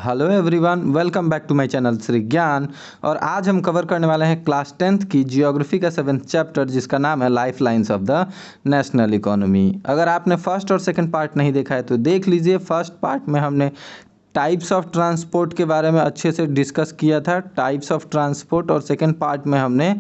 Hello everyone, welcome back to my channel Shri Gyan. और आज हम कवर करने वाले हैं क्लास 10th की जियोग्राफी का 7th चैप्टर, जिसका नाम है life lines of the national economy. अगर आपने फर्स्ट और सेकंड पार्ट नहीं देखा है तो देख लीजिए। फर्स्ट पार्ट में हमने टाइप्स ऑफ ट्रांसपोर्ट के बारे में अच्छे से डिस्कस किया था, टाइप्स ऑफ ट्रांसपोर्ट, और सेकंड पार्ट में हमने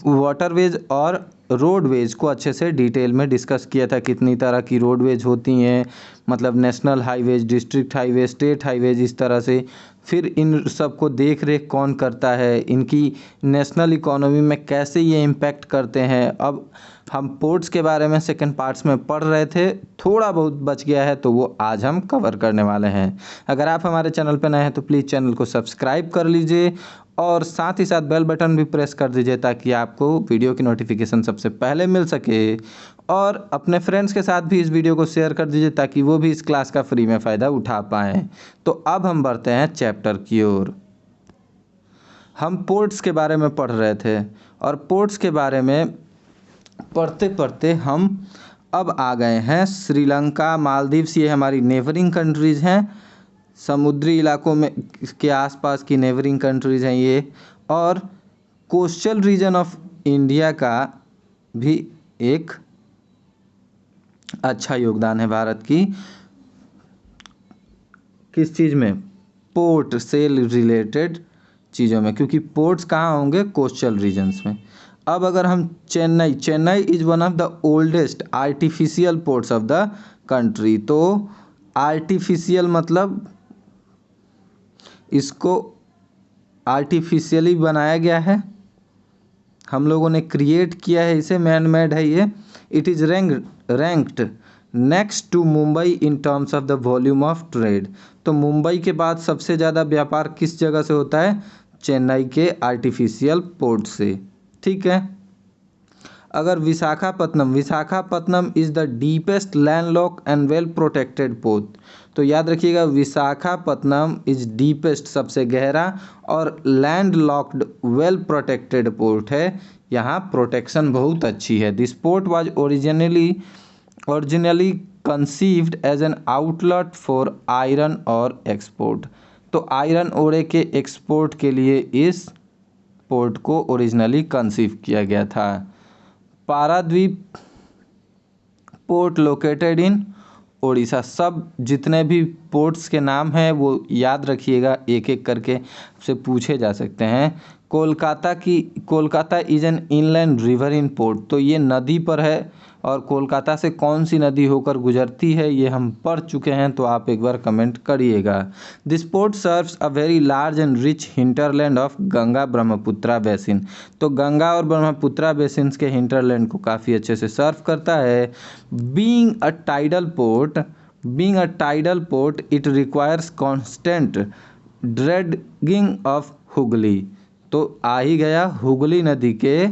वाटरवेज और रोडवेज को अच्छे से डिटेल में डिस्कस किया था। कितनी तरह की रोडवेज होती हैं, मतलब national highways, district highway, state highways, इस तरह से। फिर इन सब को देख रेख कौन करता है, इनकी नेशनल इकोनॉमी में कैसे ये इम्पैक्ट करते हैं। अब हम पोर्ट्स के बारे में सेकंड पार्ट्स में पढ़ रहे थे, थोड़ा बहुत बच गया है तो वो आज हम कवर करने वाले हैं। अगर आप हमारे चैनल पर नए हैं तो प्लीज़ चैनल को सब्सक्राइब कर लीजिए और साथ ही साथ बेल बटन भी प्रेस कर दीजिए ताकि आपको वीडियो की नोटिफिकेशन सबसे पहले मिल सके। और अपने फ्रेंड्स के साथ भी इस वीडियो को शेयर कर दीजिए ताकि वो भी इस क्लास का फ्री में फ़ायदा उठा पाएँ। तो अब हम बढ़ते हैं चैप्टर की ओर। हम पोर्ट्स के बारे में पढ़ रहे थे और पोर्ट्स के बारे में पढ़ते पढ़ते हम अब आ गए हैं श्रीलंका, मालदीव्स। ये हमारी नेबरिंग कंट्रीज़ हैं, समुद्री इलाकों में के आसपास की नेबरिंग कंट्रीज़ हैं ये। और कोस्टल रीजन ऑफ इंडिया का भी एक अच्छा योगदान है भारत की, किस चीज़ में, पोर्ट से रिलेटेड चीज़ों में, क्योंकि पोर्ट्स कहाँ होंगे, कोस्टल रीजन्स में। अब अगर हम Chennai is one of the oldest artificial ports of the country. तो आर्टिफिशियल मतलब इसको आर्टिफिशियली बनाया गया है, हम लोगों ने क्रिएट किया है इसे, मैन मेड है ये। It is ranked next to Mumbai in terms of the volume of trade. तो मुंबई के बाद सबसे ज़्यादा व्यापार किस जगह से होता है, चेन्नई के आर्टिफिशियल पोर्ट से। ठीक है। अगर Visakhapatnam is the deepest landlock and well protected port. तो याद रखिएगा, विशाखापत्तनम इज डीपेस्ट, सबसे गहरा, और landlocked well protected port है। यहाँ प्रोटेक्शन बहुत अच्छी है। This port was originally conceived as an outlet for iron ore export. तो आयरन ओरे के एक्सपोर्ट के लिए इस पोर्ट को ओरिजिनली कंसीव किया गया था। Paradip port located in Odisha. सब जितने भी पोर्ट्स के नाम हैं वो याद रखिएगा, एक एक करके से पूछे जा सकते हैं। Kolkata is an inland river in port. तो ये नदी पर है, और कोलकाता से कौन सी नदी होकर गुजरती है ये हम पढ़ चुके हैं, तो आप एक बार कमेंट करिएगा। This port serves a very large and rich hinterland of Ganga Brahmaputra basin. तो गंगा और ब्रह्मपुत्रा बेसिन के हिंटरलैंड को काफ़ी अच्छे से सर्व करता है। Being a tidal port it requires constant dreading of Hooghly. तो आ ही गया, हुगली नदी के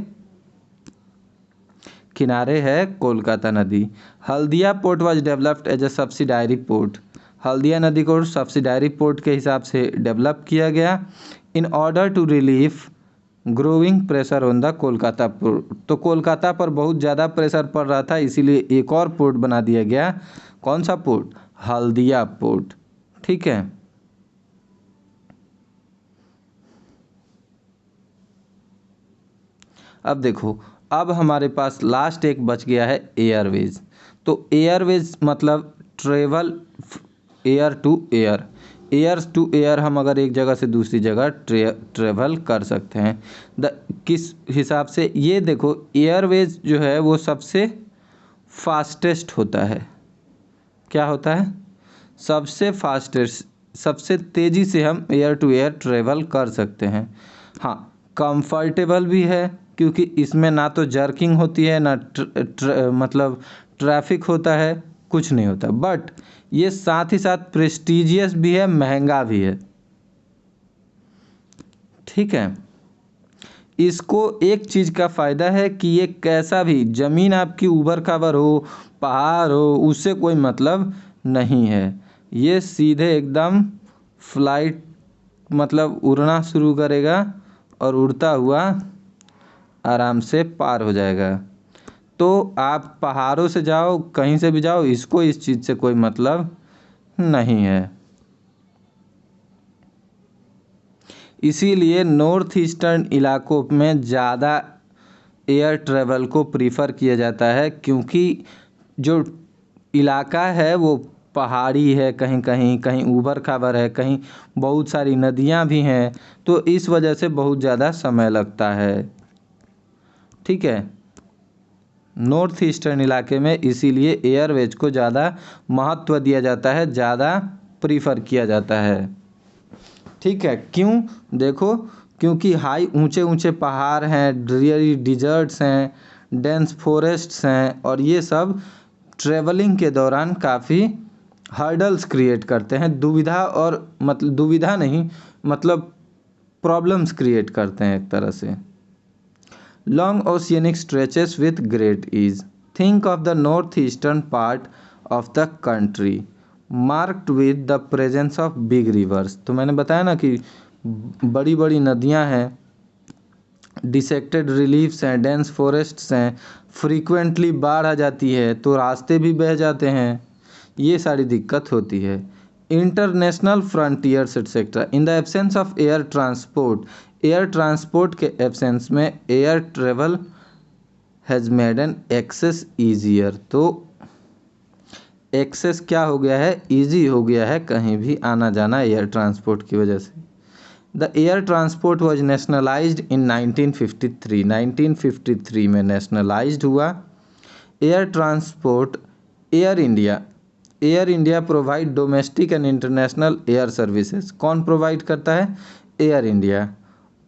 किनारे है कोलकाता नदी। Haldia port was developed as a subsidiary port. Haldia नदी को सब्सिडायरी पोर्ट के हिसाब से डेवलप किया गया in order to relief growing pressure on the Kolkata port. तो कोलकाता पर बहुत ज़्यादा प्रेशर पड़ रहा था, इसीलिए एक और पोर्ट बना दिया गया। कौन सा पोर्ट, हल्दिया पोर्ट। ठीक है। अब देखो, अब हमारे पास लास्ट एक बच गया है, एयरवेज। तो एयरवेज मतलब ट्रेवल एयर टू एयर, हम अगर एक जगह से दूसरी जगह ट्रेवल कर सकते हैं। किस हिसाब से, ये देखो, एयरवेज जो है वो सबसे फास्टेस्ट होता है। क्या होता है, सबसे फास्टेस्ट, सबसे तेज़ी से हम एयर टू एयर ट्रेवल कर सकते हैं। हाँ, कंफर्टेबल भी है, क्योंकि इसमें ना तो जर्किंग होती है, ना मतलब ट्रैफिक होता है, कुछ नहीं होता। बट ये साथ ही साथ प्रेस्टीजियस भी है, महंगा भी है। ठीक है। इसको एक चीज़ का फ़ायदा है कि ये कैसा भी, ज़मीन आपकी ऊबड़ खाबड़ हो, पहाड़ हो, उससे कोई मतलब नहीं है। ये सीधे एकदम फ्लाइट, मतलब उड़ना शुरू करेगा और उड़ता हुआ आराम से पार हो जाएगा। तो आप पहाड़ों से जाओ, कहीं से भी जाओ, इसको इस चीज़ से कोई मतलब नहीं है। इसीलिए नॉर्थ ईस्टर्न इलाकों में ज़्यादा एयर ट्रैवल को प्रीफर किया जाता है, क्योंकि जो इलाका है वो पहाड़ी है, कहीं कहीं कहीं ऊबड़ खाबड़ है, कहीं बहुत सारी नदियाँ भी हैं, तो इस वजह से बहुत ज़्यादा समय लगता है। ठीक है, नॉर्थ ईस्टर्न इलाके में इसीलिए एयरवेज को ज़्यादा महत्व दिया जाता है, ज़्यादा प्रीफर किया जाता है। ठीक है, क्यों? देखो, क्योंकि हाई ऊंचे ऊंचे पहाड़ हैं, ड्रीरी डिजर्ट्स हैं, डेंस फॉरेस्ट्स हैं, और ये सब ट्रेवलिंग के दौरान काफ़ी हर्डल्स क्रिएट करते हैं, दुविधा, और मतलब दुविधा नहीं, मतलब प्रॉब्लम्स क्रिएट करते हैं एक तरह से। Long oceanic stretches with great ease, think of the north eastern part of the country marked with the presence of big rivers. तो मैंने बताया ना कि बड़ी बड़ी नदियां हैं, डिसेक्टेड रिलीफ्स हैं, डेंस फॉरेस्ट्स हैं, फ्रीक्वेंटली बाढ़ आ जाती है तो रास्ते भी बह जाते हैं, ये सारी दिक्कत होती है। International frontiers etcetera, in the absence of air transport, air transport के एब्सेंस में air travel has made an access easier. तो एक्सेस क्या हो गया है? ईजी हो गया है, कहीं भी आना जाना एयर ट्रांसपोर्ट की वजह से। The air transport was nationalised in 1953, 1953 में नेशनलाइज्ड हुआ। Air transport, Air India provide domestic and international air services. कौन प्रोवाइड करता है? Air India.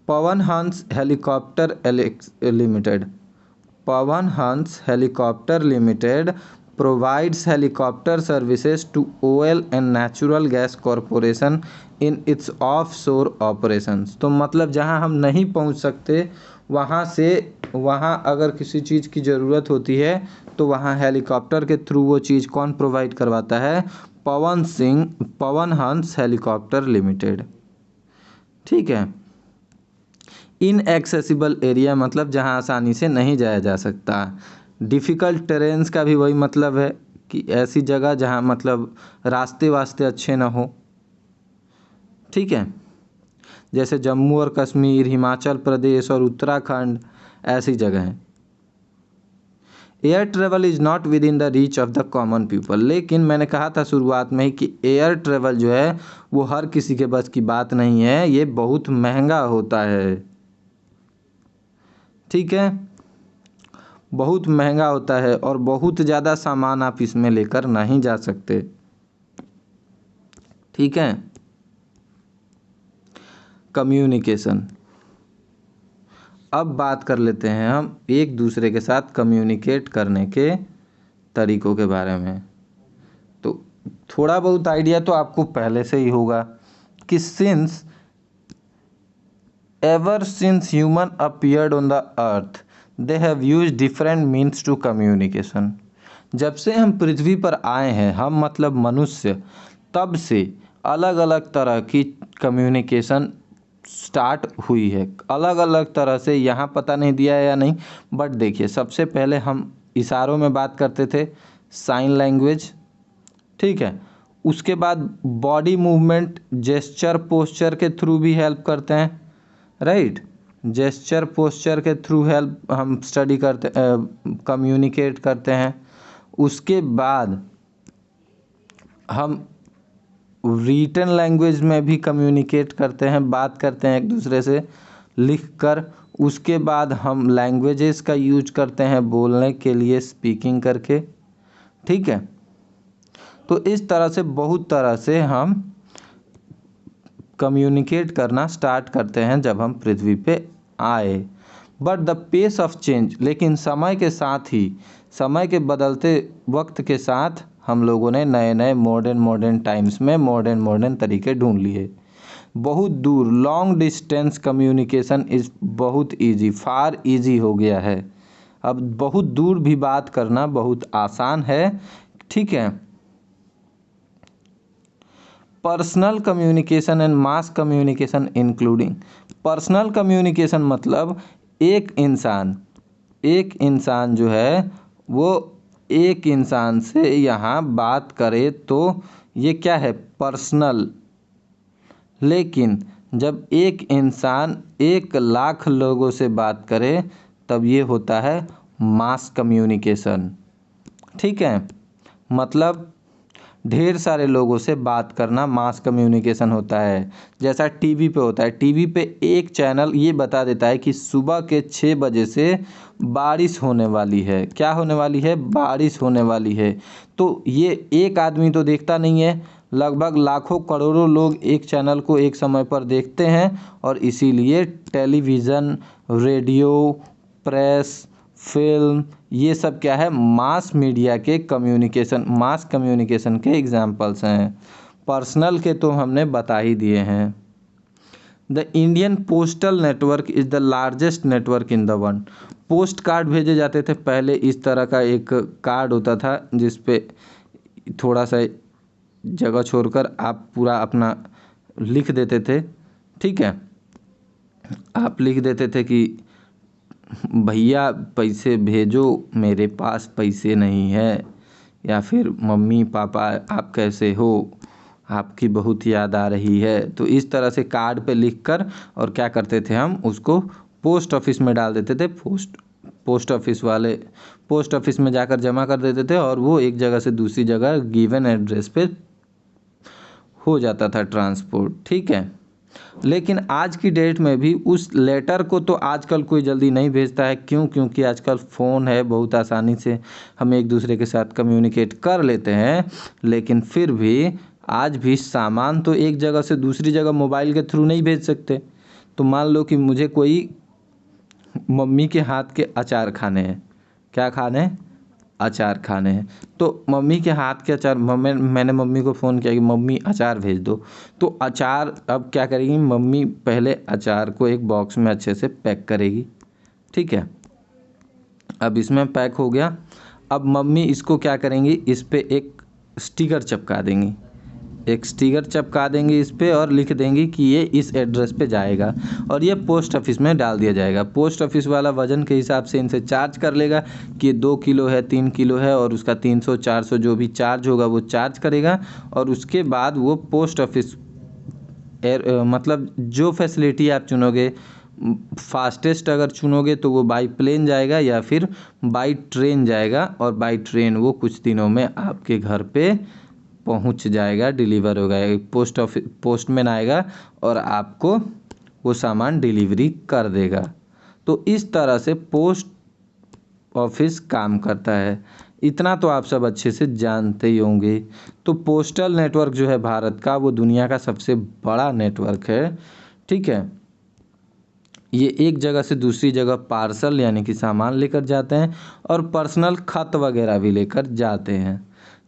Pawan Hans helicopter limited, Pawan Hans helicopter limited provides helicopter services to oil and natural gas corporation in its offshore operations। तो मतलब जहां हम नहीं पहुंच सकते वहां से, वहां अगर किसी चीज़ की ज़रूरत होती है तो वहां हेलीकॉप्टर के थ्रू वो चीज़ कौन प्रोवाइड करवाता है? Pawan Hans helicopter limited. ठीक है। इनएक्सेसिबल एरिया मतलब जहां आसानी से नहीं जाया जा सकता। डिफ़िकल्ट टेरेन्स का भी वही मतलब है कि ऐसी जगह जहाँ मतलब रास्ते वास्ते अच्छे ना हो। ठीक है, जैसे जम्मू और कश्मीर, हिमाचल प्रदेश और उत्तराखंड, ऐसी जगह हैं। Air travel is not with in the reach of the common people, लेकिन मैंने कहा था शुरुआत में ही कि एयर ट्रेवल जो है वो हर किसी के बस की बात नहीं है, ये बहुत महंगा होता है। ठीक है, बहुत महंगा होता है और बहुत ज़्यादा सामान आप इसमें लेकर नहीं जा सकते। ठीक है। कम्युनिकेशन, अब बात कर लेते हैं हम एक दूसरे के साथ कम्युनिकेट करने के तरीकों के बारे में। तो थोड़ा बहुत आइडिया तो आपको पहले से ही होगा कि ever since human appeared on the earth they have used different means to communication। जब से हम पृथ्वी पर आए हैं, हम मतलब मनुष्य, तब से अलग अलग तरह की कम्युनिकेशन स्टार्ट हुई है, अलग अलग तरह से। यहाँ पता नहीं दिया है या नहीं, बट देखिए, सबसे पहले हम इशारों में बात करते थे, साइन लैंग्वेज। ठीक है, उसके बाद बॉडी मूवमेंट, जेस्चर पोस्चर के थ्रू भी हेल्प करते हैं, राइट। जेस्चर पोस्चर के थ्रू हेल्प हम स्टडी करते, कम्युनिकेट करते हैं। उसके बाद हम रिटन लैंग्वेज में भी कम्युनिकेट करते हैं, बात करते हैं एक दूसरे से लिख कर। उसके बाद हम लैंग्वेजेस का यूज करते हैं बोलने के लिए, स्पीकिंग करके। ठीक है, तो इस तरह से बहुत तरह से हम कम्युनिकेट करना स्टार्ट करते हैं जब हम पृथ्वी पे आए। But the pace of change, लेकिन समय के साथ ही, समय के बदलते वक्त के साथ हम लोगों ने नए नए मॉडर्न टाइम्स में मॉडर्न तरीके ढूंढ लिए। बहुत दूर, लॉन्ग डिस्टेंस कम्युनिकेशन इज़ बहुत ईजी, फार ईजी हो गया है। अब बहुत दूर भी बात करना बहुत आसान है। ठीक है। Personal communication and mass communication including, personal communication मतलब एक इंसान जो है वो एक इंसान से यहाँ बात करे तो ये क्या है? पर्सनल। लेकिन जब एक इंसान 1 लाख लोगों से बात करे तब ये होता है मास कम्युनिकेशन। ठीक है, मतलब ढेर सारे लोगों से बात करना मास कम्युनिकेशन होता है। जैसा टीवी पे होता है, टीवी पे एक चैनल ये बता देता है कि सुबह के 6 बजे से बारिश होने वाली है। क्या होने वाली है? बारिश होने वाली है। तो ये एक आदमी तो देखता नहीं है, लगभग लाखों करोड़ों लोग एक चैनल को एक समय पर देखते हैं। और इसीलिए टेलीविज़न, रेडियो, प्रेस, फिल्म, ये सब क्या है? मास मीडिया के कम्युनिकेशन, मास कम्युनिकेशन के एग्जाम्पल्स हैं। पर्सनल के तो हमने बता ही दिए हैं। The Indian postal network is the largest network in the world. Post card भेजे जाते थे पहले, इस तरह का एक कार्ड होता था जिस पे थोड़ा सा जगह छोड़कर आप पूरा अपना लिख देते थे। ठीक है, आप लिख देते थे कि भैया पैसे भेजो, मेरे पास पैसे नहीं है, या फिर मम्मी पापा आप कैसे हो, आपकी बहुत याद आ रही है। तो इस तरह से कार्ड पे लिखकर और क्या करते थे, हम उसको पोस्ट ऑफिस में डाल देते थे। पोस्ट ऑफिस वाले पोस्ट ऑफिस में जाकर जमा कर देते थे और वो एक जगह से दूसरी जगह गिवन एड्रेस पे हो जाता था ट्रांसपोर्ट। ठीक है, लेकिन आज की डेट में भी उस लेटर को तो आजकल कोई जल्दी नहीं भेजता है। क्यों? क्योंकि आजकल फ़ोन है, बहुत आसानी से हम एक दूसरे के साथ कम्युनिकेट कर लेते हैं। लेकिन फिर भी आज भी सामान तो एक जगह से दूसरी जगह मोबाइल के थ्रू नहीं भेज सकते। तो मान लो कि मुझे कोई मम्मी के हाथ के अचार खाने हैं। क्या खाने हैं? अचार खाने हैं। तो मम्मी के हाथ के अचार, मैंने मम्मी को फ़ोन किया कि मम्मी अचार भेज दो। तो अचार अब क्या करेगी मम्मी? पहले अचार को एक बॉक्स में अच्छे से पैक करेगी। ठीक है, अब इसमें पैक हो गया। अब मम्मी इसको क्या करेंगी? इस पे एक स्टिकर चिपका देंगी, एक स्टिकर चिपका देंगी इस पे और लिख देंगी कि ये इस एड्रेस पे जाएगा और ये पोस्ट ऑफिस में डाल दिया जाएगा। पोस्ट ऑफिस वाला वज़न के हिसाब से इनसे चार्ज कर लेगा कि 2 किलो है, 3 किलो है, और उसका 300-400 जो भी चार्ज होगा वो चार्ज करेगा। और उसके बाद वो पोस्ट ऑफिस मतलब जो फैसिलिटी आप चुनोगे, फास्टेस्ट अगर चुनोगे तो वो बाई प्लेन जाएगा या फिर बाई ट्रेन जाएगा। और बाई ट्रेन वो कुछ दिनों में आपके घर पे पहुंच जाएगा, डिलीवर होगा। पोस्टमैन आएगा और आपको वो सामान डिलीवरी कर देगा। तो इस तरह से पोस्ट ऑफिस काम करता है। इतना तो आप सब अच्छे से जानते ही होंगे। तो पोस्टल नेटवर्क जो है भारत का, वो दुनिया का सबसे बड़ा नेटवर्क है। ठीक है, ये एक जगह से दूसरी जगह पार्सल यानी कि सामान लेकर जाते हैं और पर्सनल खत वगैरह भी लेकर जाते हैं।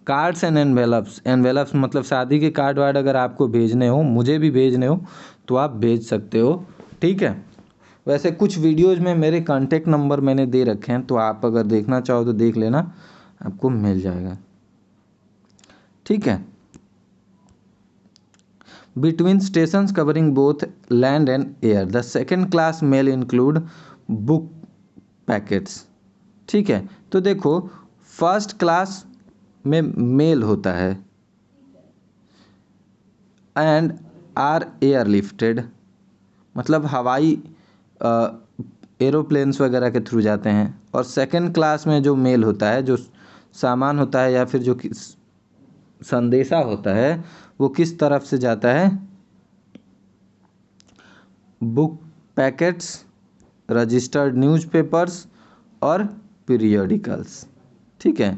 कार्ड्स एंड एनवेलप्स, एनवेलप्स मतलब शादी के कार्ड वार्ड अगर आपको भेजने हो, मुझे भी भेजने हो, तो आप भेज सकते हो। ठीक है, वैसे कुछ वीडियोज़ में मेरे कॉन्टेक्ट नंबर मैंने दे रखे हैं, तो आप अगर देखना चाहो तो देख लेना, आपको मिल जाएगा। ठीक है, between stations covering both land and air, the second class mail include book packets. ठीक है, तो देखो फर्स्ट क्लास में मेल होता है एंड आर एयर लिफ्टेड, मतलब हवाई एरोप्लेन्स वगैरह के थ्रू जाते हैं। और सेकंड क्लास में जो मेल होता है, जो सामान होता है या फिर जो संदेशा होता है, वो किस तरफ से जाता है? बुक पैकेट्स, रजिस्टर्ड न्यूज़पेपर्स और पीरियोडिकल्स। ठीक है,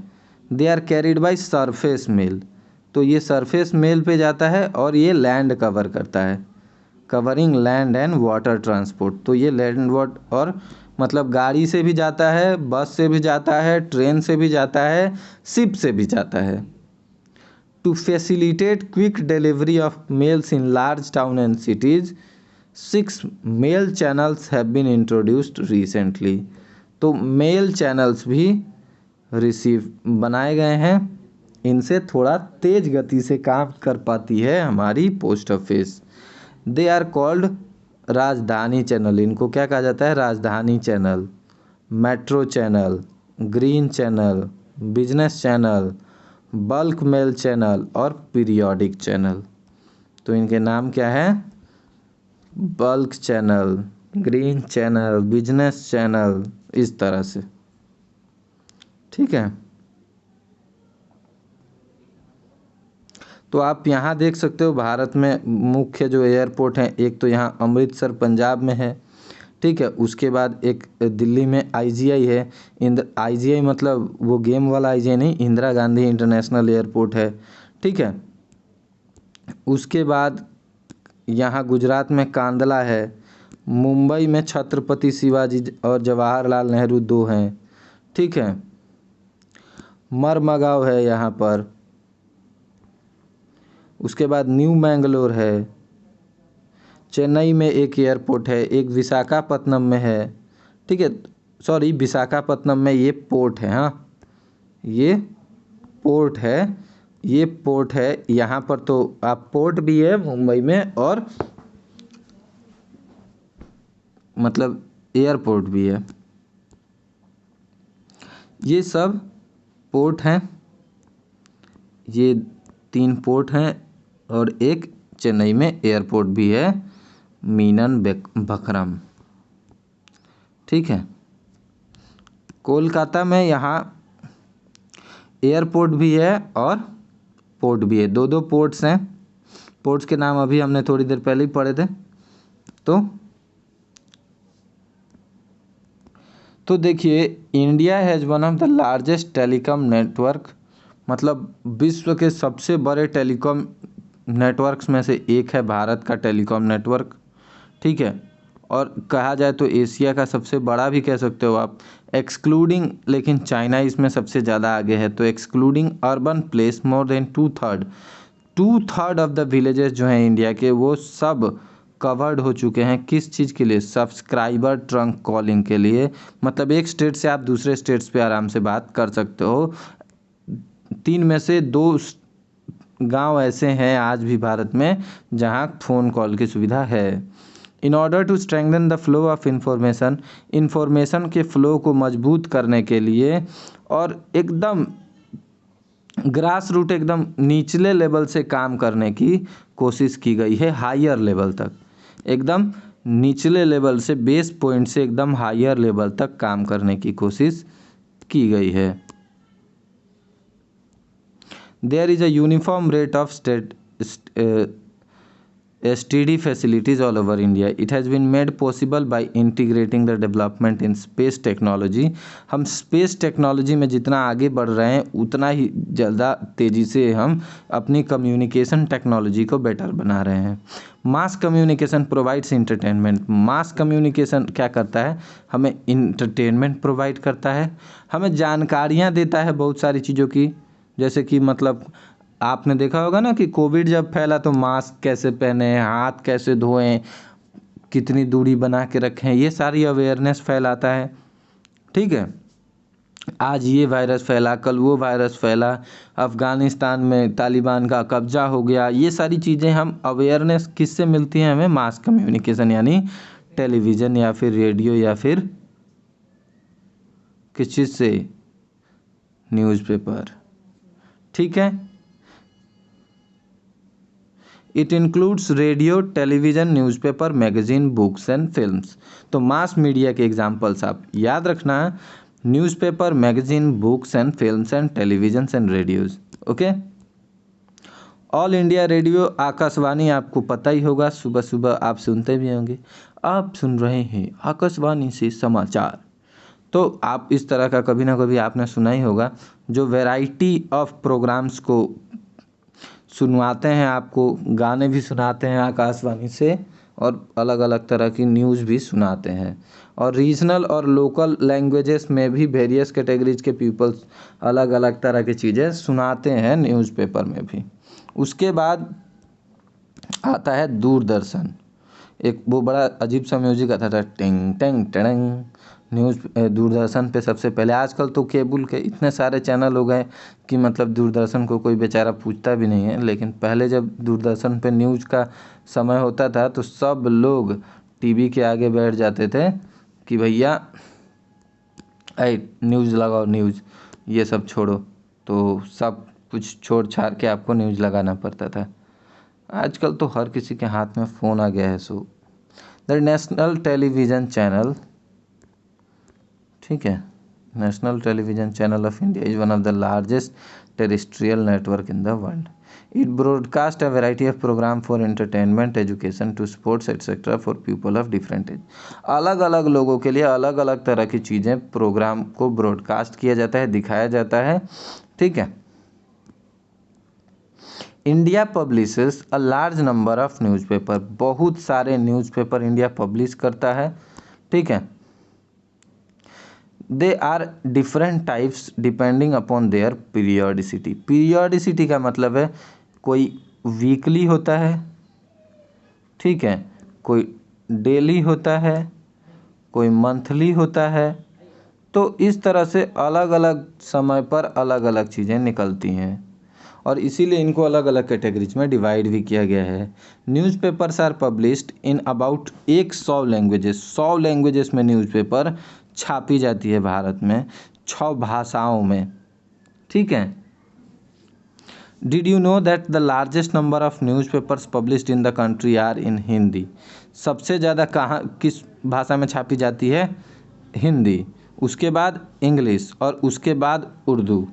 they are carried by surface mail. तो ये सरफेस मेल पे जाता है और ये लैंड कवर करता है, covering land and water transport. तो ये लैंड वाटर और मतलब गाड़ी से भी जाता है, बस से भी जाता है, ट्रेन से भी जाता है, शिप से भी जाता है। To facilitate quick delivery of mails in large towns and cities, 6 mail channels have been introduced recently. तो मेल चैनल्स भी रिसीव बनाए गए हैं। इनसे थोड़ा तेज गति से काम कर पाती है हमारी post office. They are called Rajdhani channel. इनको क्या कहा जाता है? Rajdhani channel, metro channel, green channel, business channel, bulk mail channel और पीरियोडिक चैनल। तो इनके नाम क्या है? Bulk channel, green channel, business channel, इस तरह से। ठीक है, तो आप यहाँ देख सकते हो भारत में मुख्य जो एयरपोर्ट हैं, एक तो यहाँ अमृतसर पंजाब में है। ठीक है, उसके बाद एक दिल्ली में आईजीआई है। आईजीआई मतलब वो गेम वाला आईजीआई नहीं, इंदिरा गांधी इंटरनेशनल एयरपोर्ट है। ठीक है, उसके बाद यहाँ गुजरात में कांदला है। मुंबई में छत्रपति शिवाजी और जवाहरलाल नेहरू दो हैं। ठीक है, मरमगांव है यहाँ पर। उसके बाद न्यू मैंगलोर है। चेन्नई में एक एयरपोर्ट है, एक विशाखापत्तनम में है। ठीक है, सॉरी, विशाखापत्तनम में ये पोर्ट है। हाँ, ये पोर्ट है, ये पोर्ट है। यहाँ पर तो आप पोर्ट भी है मुंबई में, और मतलब एयरपोर्ट भी है। ये सब पोर्ट हैं, ये 3 पोर्ट हैं, और एक चेन्नई में एयरपोर्ट भी है, मीनन बकरम। ठीक है, कोलकाता में यहाँ एयरपोर्ट भी है और पोर्ट भी है, दो दो पोर्ट्स हैं। पोर्ट्स के नाम अभी हमने थोड़ी देर पहले ही पढ़े थे। तो देखिए, India has one of the largest telecom network, मतलब विश्व के सबसे बड़े टेलीकॉम नेटवर्क्स में से एक है भारत का टेलीकॉम नेटवर्क। ठीक है, और कहा जाए तो एशिया का सबसे बड़ा भी कह सकते हो आप, एक्सक्लूडिंग, लेकिन चाइना इसमें सबसे ज़्यादा आगे है। तो excluding urban place, more than 2/3 of the villages जो हैं इंडिया के, वो सब कवर्ड हो चुके हैं। किस चीज़ के लिए? सब्सक्राइबर ट्रंक कॉलिंग के लिए। मतलब एक स्टेट से आप दूसरे स्टेट्स पे आराम से बात कर सकते हो। 3 में से 2 गांव ऐसे हैं आज भी भारत में जहां फ़ोन कॉल की सुविधा है। In order to strengthen the flow of information के फ़्लो को मजबूत करने के लिए, और एकदम ग्रास रूट, एकदम निचले लेवल से काम करने की कोशिश की गई है, हायर लेवल तक, एकदम निचले लेवल से, बेस पॉइंट से एकदम हायर लेवल तक काम करने की कोशिश की गई है। There is a uniform rate of STD facilities all over India. It has been made possible by integrating the development in space technology. हम स्पेस टेक्नोलॉजी में जितना आगे बढ़ रहे हैं, उतना ही ज़्यादा तेज़ी से हम अपनी कम्युनिकेशन टेक्नोलॉजी को बेटर बना रहे हैं। Mass communication provides entertainment. Mass communication क्या करता है? हमें इंटरटेनमेंट प्रोवाइड करता है, हमें जानकारियाँ देता है बहुत सारी चीज़ों की। जैसे कि मतलब आपने देखा होगा ना कि कोविड जब फैला तो मास्क कैसे पहने, हाथ कैसे धोएं, कितनी दूरी बना के रखें, ये सारी अवेयरनेस फैलाता है। ठीक है, आज ये वायरस फैला, कल वो वायरस फैला, अफ़गानिस्तान में तालिबान का कब्जा हो गया, ये सारी चीज़ें हम अवेयरनेस किससे मिलती हैं? हमें मास कम्युनिकेशन, यानी टेलीविज़न या फिर रेडियो या फिर किस चीज़ से? न्यूज़पेपर। ठीक है, it includes radio, television, newspaper, magazine, books and films. तो मास मीडिया के एग्जाम्पल्स आप याद रखना, newspaper, magazine, books and films and television and radios. Okay, all India radio, Akashvani आपको पता ही होगा, सुबह सुबह आप सुनते भी होंगे। आप सुन रहे हैं आकाशवाणी से समाचार। तो आप इस तरह का कभी ना कभी आपने सुना ही होगा, जो वैरायटी ऑफ प्रोग्राम्स को सुनवाते हैं, आपको गाने भी सुनाते हैं आकाशवाणी से, और अलग अलग तरह की न्यूज़ भी सुनाते हैं। और रीजनल और लोकल लैंग्वेजेस में भी वेरियस कैटेगरीज के पीपल्स अलग अलग तरह की चीज़ें सुनाते हैं न्यूज़पेपर में भी। उसके बाद आता है दूरदर्शन। एक वो बड़ा अजीब सा म्यूजिक आता था, टिंग टिंग टिंग। दूरदर्शन पे सबसे पहले, आजकल तो केबल के इतने सारे चैनल हो गए कि मतलब दूरदर्शन को कोई बेचारा पूछता भी नहीं है। लेकिन पहले जब दूरदर्शन पे न्यूज़ का समय होता था तो सब लोग टीवी के आगे बैठ जाते थे कि भैया न्यूज़ लगाओ, न्यूज़, ये सब छोड़ो। तो सब कुछ छोड़ छाड़ के आपको न्यूज़ लगाना पड़ता था। आजकल तो हर किसी के हाथ में फ़ोन आ गया है। So the national television channel, ठीक है, national television channel of India is one of the largest terrestrial network in the world. It broadcasts a variety of program for entertainment, education to sports etc. for people of different age. अलग अलग लोगों के लिए अलग अलग तरह की चीज़ें प्रोग्राम को ब्रॉडकास्ट किया जाता है, दिखाया जाता है, ठीक है. India publishes a large number of newspaper, बहुत सारे न्यूज़पेपर इंडिया पब्लिश करता है, ठीक है. They are different types depending upon their periodicity. Periodicity का मतलब है कोई वीकली होता है, ठीक है, कोई डेली होता है, कोई मंथली होता है. तो इस तरह से अलग अलग समय पर अलग अलग चीज़ें निकलती हैं और इसीलिए इनको अलग अलग कैटेगरीज में डिवाइड भी किया गया है. Newspapers are published in about 100 languages. 100 languages में न्यूज़पेपर छापी जाती है भारत में, 6 भाषाओं में, ठीक है. Did you know that the largest number of newspapers published in the country are in Hindi. सबसे ज़्यादा कहाँ किस भाषा में छापी जाती है? हिंदी, उसके बाद इंग्लिश और उसके बाद Urdu.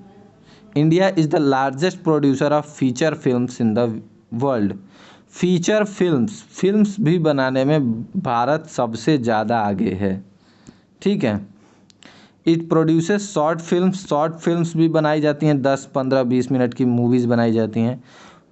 India is the largest producer of feature films in the world. Feature films भी बनाने में भारत सबसे ज़्यादा आगे है, ठीक है. इट प्रोड्यूसेस शॉर्ट फिल्म्स भी बनाई जाती हैं, 10, 15, 20 मिनट की मूवीज़ बनाई जाती हैं.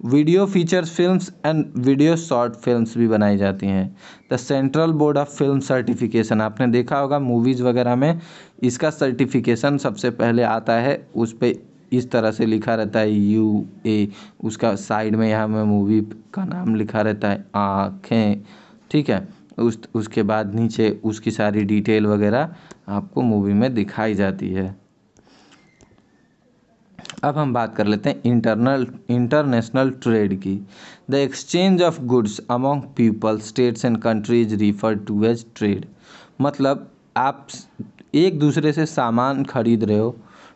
Video features films and video short films भी बनाई जाती हैं. The central board of film certification, आपने देखा होगा मूवीज़ वगैरह में इसका सर्टिफिकेशन सबसे पहले आता है, उस पर इस तरह से लिखा रहता है UA, उसका साइड में यहाँ में मूवी का नाम लिखा रहता है आँखें, ठीक है. उसके बाद नीचे उसकी सारी डिटेल वगैरह आपको मूवी में दिखाई जाती है. अब हम बात कर लेते हैं इंटरनेशनल ट्रेड की. The exchange of goods among people, states and countries refer to as trade. मतलब आप एक दूसरे से सामान खरीद रहे हो,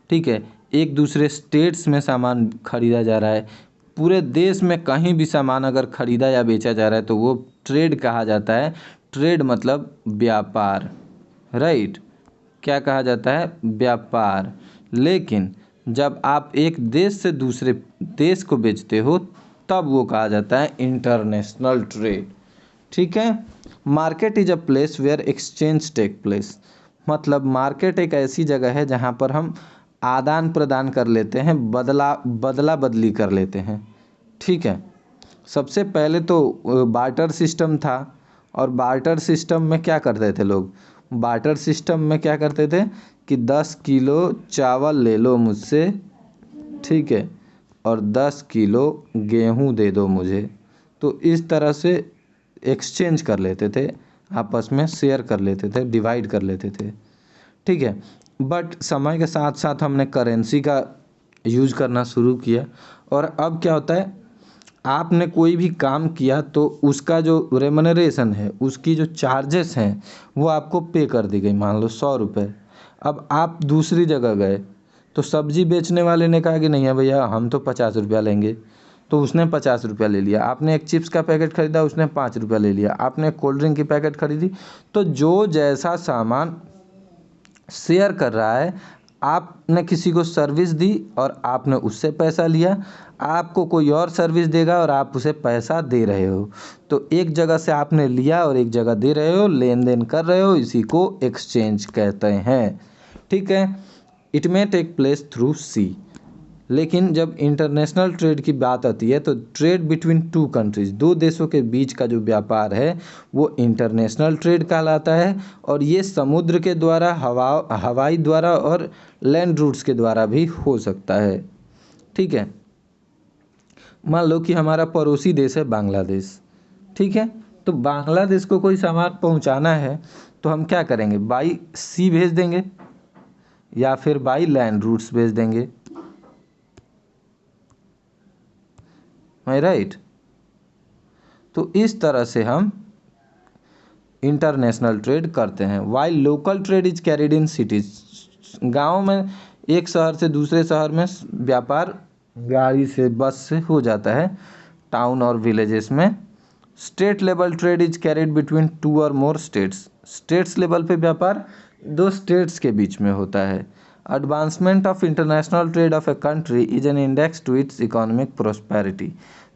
ठीक है, एक दूसरे स्टेट्स में सामान खरीदा जा रहा है, पूरे देश में कहीं भी सामान अगर खरीदा या बेचा जा रहा है तो वो ट्रेड कहा जाता है. ट्रेड मतलब व्यापार, राइट. क्या कहा जाता है? व्यापार. लेकिन जब आप एक देश से दूसरे देश को बेचते हो तब वो कहा जाता है इंटरनेशनल ट्रेड, ठीक है. Market is a place where exchange take place. मतलब मार्केट एक ऐसी जगह है जहाँ पर हम आदान प्रदान कर लेते हैं, बदला बदली कर लेते हैं, ठीक है. सबसे पहले तो बार्टर सिस्टम था और बार्टर सिस्टम में क्या करते थे लोग? बार्टर सिस्टम में क्या करते थे कि 10 किलो चावल ले लो मुझसे, ठीक है, और 10 किलो गेहूँ दे दो मुझे. तो इस तरह से एक्सचेंज कर लेते थे, आपस में शेयर कर लेते थे, डिवाइड कर लेते थे, ठीक है. बट समय के साथ साथ हमने करेंसी का यूज़ करना शुरू किया और अब क्या होता है, आपने कोई भी काम किया तो उसका जो रेमनरेशन है, उसकी जो चार्जेस हैं वो आपको पे कर दी गई. मान लो 100 रुपये. अब आप दूसरी जगह गए तो सब्जी बेचने वाले ने कहा कि नहीं है भैया हम तो 50 रुपया लेंगे, तो उसने 50 रुपया ले लिया. आपने एक चिप्स का पैकेट खरीदा, उसने 5 रुपया ले लिया. आपने कोल्ड ड्रिंक की पैकेट खरीदी. तो जो जैसा सामान शेयर कर रहा है, आपने किसी को सर्विस दी और आपने उससे पैसा लिया, आपको कोई और सर्विस देगा और आप उसे पैसा दे रहे हो. तो एक जगह से आपने लिया और एक जगह दे रहे हो, लेन देन कर रहे हो, इसी को एक्सचेंज कहते हैं, ठीक है. It may take place through sea. लेकिन जब इंटरनेशनल ट्रेड की बात आती है तो ट्रेड बिटवीन 2 कंट्रीज, 2 देशों के बीच का जो व्यापार है वो इंटरनेशनल ट्रेड कहलाता है. और ये समुद्र के द्वारा, हवाई द्वारा और लैंड रूट्स के द्वारा भी हो सकता है, ठीक है. मान लो कि हमारा पड़ोसी देश है बांग्लादेश, ठीक है. तो बांग्लादेश को कोई सामान पहुंचाना है तो हम क्या करेंगे? बाई सी भेज देंगे या फिर बाई लैंड रूट्स भेज देंगे, राइट. तो इस तरह से हम इंटरनेशनल ट्रेड करते हैं. While local trade is carried in cities. गाँव में एक शहर से दूसरे शहर में व्यापार गाड़ी से, बस से हो जाता है. टाउन और विलेजेस में state level trade is carried between two और मोर स्टेट्स, स्टेट्स लेवल पे व्यापार दो स्टेट्स के बीच में होता है। Advancement of international trade of a country is an index to its economic prosperity,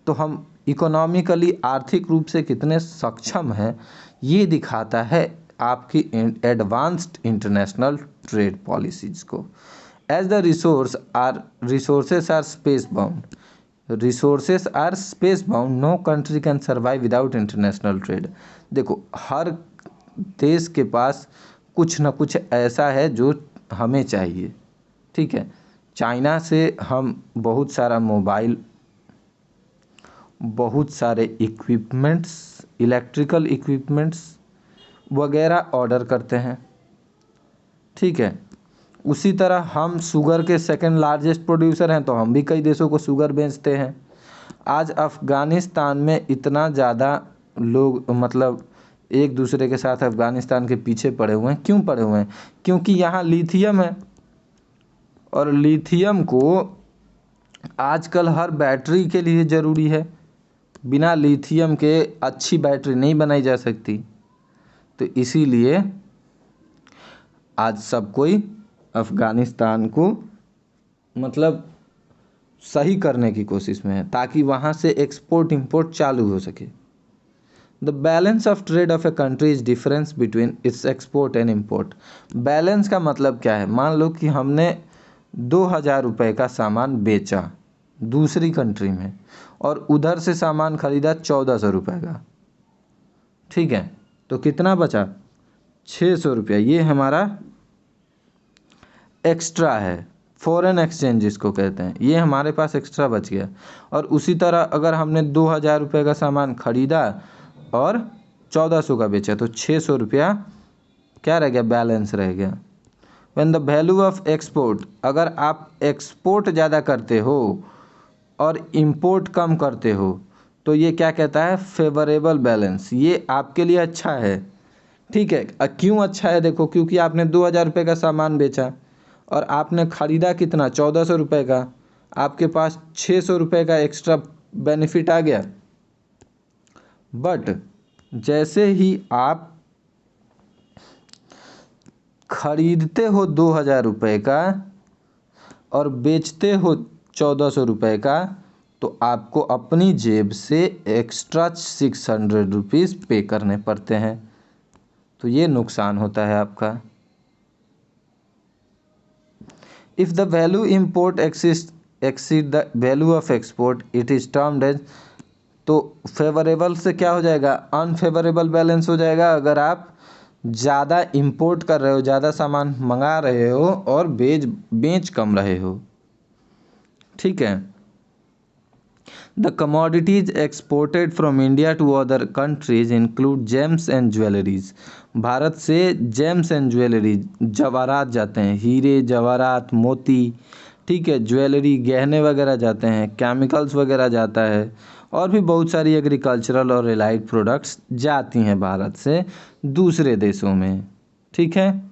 तो हम इकोनॉमिकली आर्थिक रूप से कितने सक्षम हैं ये दिखाता है आपकी एडवांस्ड इंटरनेशनल ट्रेड पॉलिसीज को। As the resources are space bound, resources are space bound, no country can survive without international trade. देखो हर देश के पास कुछ ना कुछ ऐसा है जो हमें चाहिए, ठीक है। चाइना से हम बहुत सारा मोबाइल, बहुत सारे इक्विपमेंट्स, इलेक्ट्रिकल इक्विपमेंट्स वगैरह ऑर्डर करते हैं, ठीक है। उसी तरह हम शुगर के सेकंड लार्जेस्ट प्रोड्यूसर हैं, तो हम भी कई देशों को शुगर बेचते हैं। आज अफ़गानिस्तान में इतना ज़्यादा लोग मतलब एक दूसरे के साथ अफ़गानिस्तान के पीछे पड़े हुए हैं, क्यों पड़े हुए हैं? क्योंकि यहाँ लिथियम है, और लिथियम को आजकल हर बैटरी के लिए ज़रूरी है। बिना लिथियम के अच्छी बैटरी नहीं बनाई जा सकती, तो इसीलिए आज सब कोई अफ़गानिस्तान को मतलब सही करने की कोशिश में है ताकि वहाँ से एक्सपोर्ट इंपोर्ट चालू हो सके। The balance of trade of a country is difference between its export and import. Balance का मतलब क्या है? मान लो कि हमने 2,000 रुपये का सामान बेचा दूसरी कंट्री में और उधर से सामान खरीदा 1,400 रुपये का, ठीक है, तो कितना बचा? 600 रुपया। ये हमारा एक्स्ट्रा है, फॉरेन एक्सचेंज जिसको कहते हैं, ये हमारे पास एक्स्ट्रा बच गया। और उसी तरह अगर हमने 2,000 रुपये का सामान खरीदा और 1,400 का बेचा, तो 600 रुपया क्या रह गया? बैलेंस रह गया। When the value of export, अगर आप एक्सपोर्ट ज़्यादा करते हो और इंपोर्ट कम करते हो, तो ये क्या कहता है? Favourable balance. ये आपके लिए अच्छा है, ठीक है। क्यों अच्छा है? देखो, क्योंकि आपने 2,000 रुपये का सामान बेचा और आपने ख़रीदा कितना? 1,400 रुपये का, आपके पास 600 रुपये का एक्स्ट्रा बेनिफिट आ गया। बट जैसे ही आप खरीदते हो 2,000 रुपये का और बेचते हो 1,400 रुपये का, तो आपको अपनी जेब से एक्स्ट्रा 600 रुपीज़ पे करने पड़ते हैं, तो ये नुकसान होता है आपका। If the value import exceed the value of export it is termed as, तो फेवरेबल से क्या हो जाएगा? अनफेवरेबल बैलेंस हो जाएगा। अगर आप ज़्यादा इंपोर्ट कर रहे हो, ज़्यादा सामान मंगा रहे हो और बेच कम रहे हो, ठीक है। The commodities exported from India to other countries include gems and jewelleries. Bharat से जेम्स एंड ज्वेलरी, जवाहरात जाते हैं, हीरे जवाहरात मोती, ठीक है, ज्वेलरी गहने वगैरह जाते हैं, केमिकल्स वगैरह जाता है, और भी बहुत सारी एग्रीकल्चरल और रिलाइड प्रोडक्ट्स जाती हैं भारत से दूसरे देशों में, ठीक है।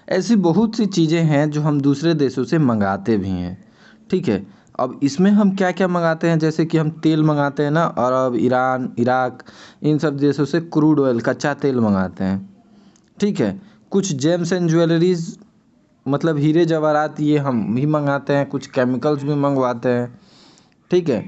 ऐसी बहुत सी चीज़ें हैं जो हम दूसरे देशों से मंगाते भी हैं, ठीक है। अब इसमें हम क्या क्या मंगाते हैं? जैसे कि हम तेल मंगाते हैं ना, और अब ईरान, इराक, इन सब देशों से क्रूड ऑयल, कच्चा तेल मंगाते हैं, ठीक है। कुछ जेम्स एंड ज्वेलरीज मतलब हीरे जवाहरात, ये हम भी मंगाते हैं, कुछ केमिकल्स भी मंगवाते हैं, ठीक है।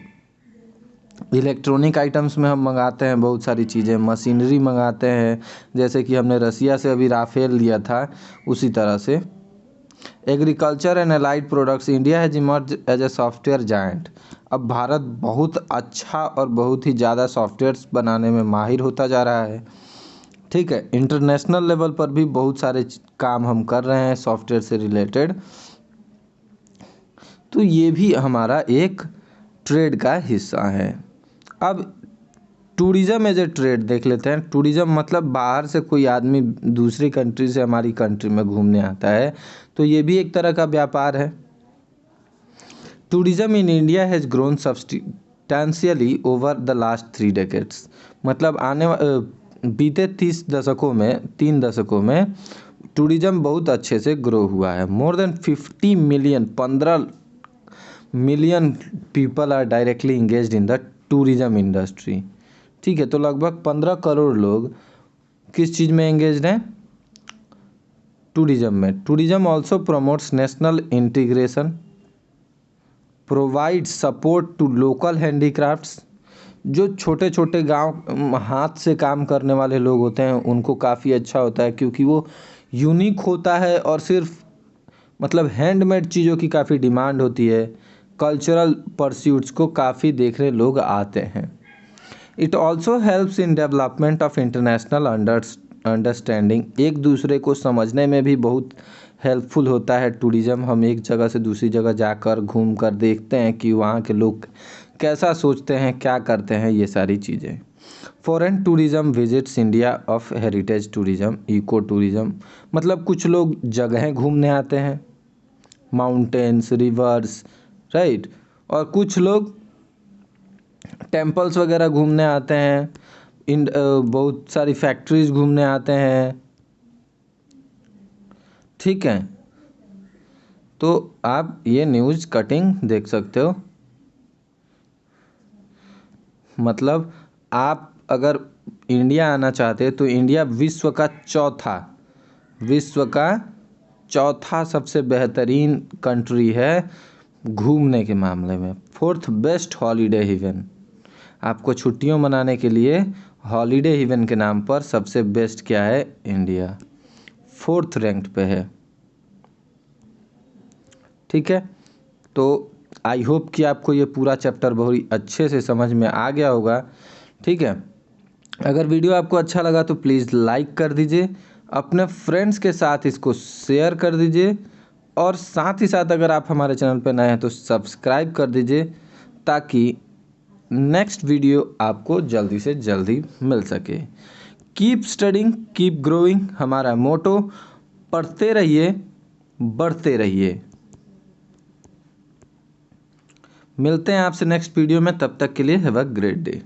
इलेक्ट्रॉनिक आइटम्स में हम मंगाते हैं बहुत सारी चीज़ें, मशीनरी मंगाते हैं, जैसे कि हमने रसिया से अभी राफेल लिया था, उसी तरह से। Agriculture and allied products, India has emerge as a software giant. अब भारत बहुत अच्छा और बहुत ही ज़्यादा सॉफ्टवेयर्स बनाने में माहिर होता जा रहा है, ठीक है। इंटरनेशनल लेवल पर भी बहुत सारे काम हम कर रहे हैं सॉफ्टवेयर से रिलेटेड, तो ये भी हमारा एक ट्रेड का हिस्सा है। अब टूरिज़्म एज ए ट्रेड देख लेते हैं। टूरिज़्म मतलब बाहर से कोई आदमी दूसरी कंट्री से हमारी कंट्री में घूमने आता है, तो ये भी एक तरह का व्यापार है। Tourism in India has grown substantially over the last 3 decades, मतलब बीते 3 दशकों में टूरिज़्म बहुत अच्छे से ग्रो हुआ है। More than 50 million, million people are directly engaged in the tourism industry. ठीक है, तो लगभग 15 करोड़ लोग किस चीज़ में एंगेज्ड हैं? टूरिज्म में। Tourism also promotes national integration, provide support to local handicrafts. जो छोटे छोटे गांव हाथ से काम करने वाले लोग होते हैं उनको काफ़ी अच्छा होता है, क्योंकि वो यूनिक होता है और सिर्फ मतलब हैंडमेड चीज़ों की काफ़ी डिमांड होती है। कल्चरल परस्यूट्स को काफ़ी देखने लोग आते हैं। It also helps in development of international understanding. एक दूसरे को समझने में भी बहुत हेल्पफुल होता है टूरिज़्म। हम एक जगह से दूसरी जगह जाकर घूम कर देखते हैं कि वहाँ के लोग कैसा सोचते हैं, क्या करते हैं, ये सारी चीज़ें। Foreign tourism visits India of heritage tourism, eco tourism. मतलब कुछ लोग जगहें घूमने आते हैं, माउंटेन्स, रिवर्स, राइट, और कुछ लोग टेम्पल्स वगैरह घूमने आते हैं, बहुत सारी फैक्ट्रीज घूमने आते हैं। ठीक है, तो आप ये न्यूज़ कटिंग देख सकते हो। मतलब आप अगर इंडिया आना चाहते हैं तो इंडिया विश्व का चौथा सबसे बेहतरीन कंट्री है घूमने के मामले में। Fourth best holiday haven. आपको छुट्टियों मनाने के लिए हॉलीडे हेवन के नाम पर सबसे बेस्ट क्या है? इंडिया 4th रैंक पे है। ठीक है, तो आई होप कि आपको ये पूरा चैप्टर बहुत ही अच्छे से समझ में आ गया होगा। ठीक है, अगर वीडियो आपको अच्छा लगा तो प्लीज़ लाइक कर दीजिए, अपने फ्रेंड्स के साथ इसको शेयर कर दीजिए, और साथ ही साथ अगर आप हमारे चैनल पर नए हैं तो सब्सक्राइब कर दीजिए, ताकि नेक्स्ट वीडियो आपको जल्दी से जल्दी मिल सके। कीप स्टडिंग, कीप ग्रोइंग हमारा मोटो। पढ़ते रहिए, बढ़ते रहिए। मिलते हैं आपसे नेक्स्ट वीडियो में, तब तक के लिए हैव अ ग्रेट डे।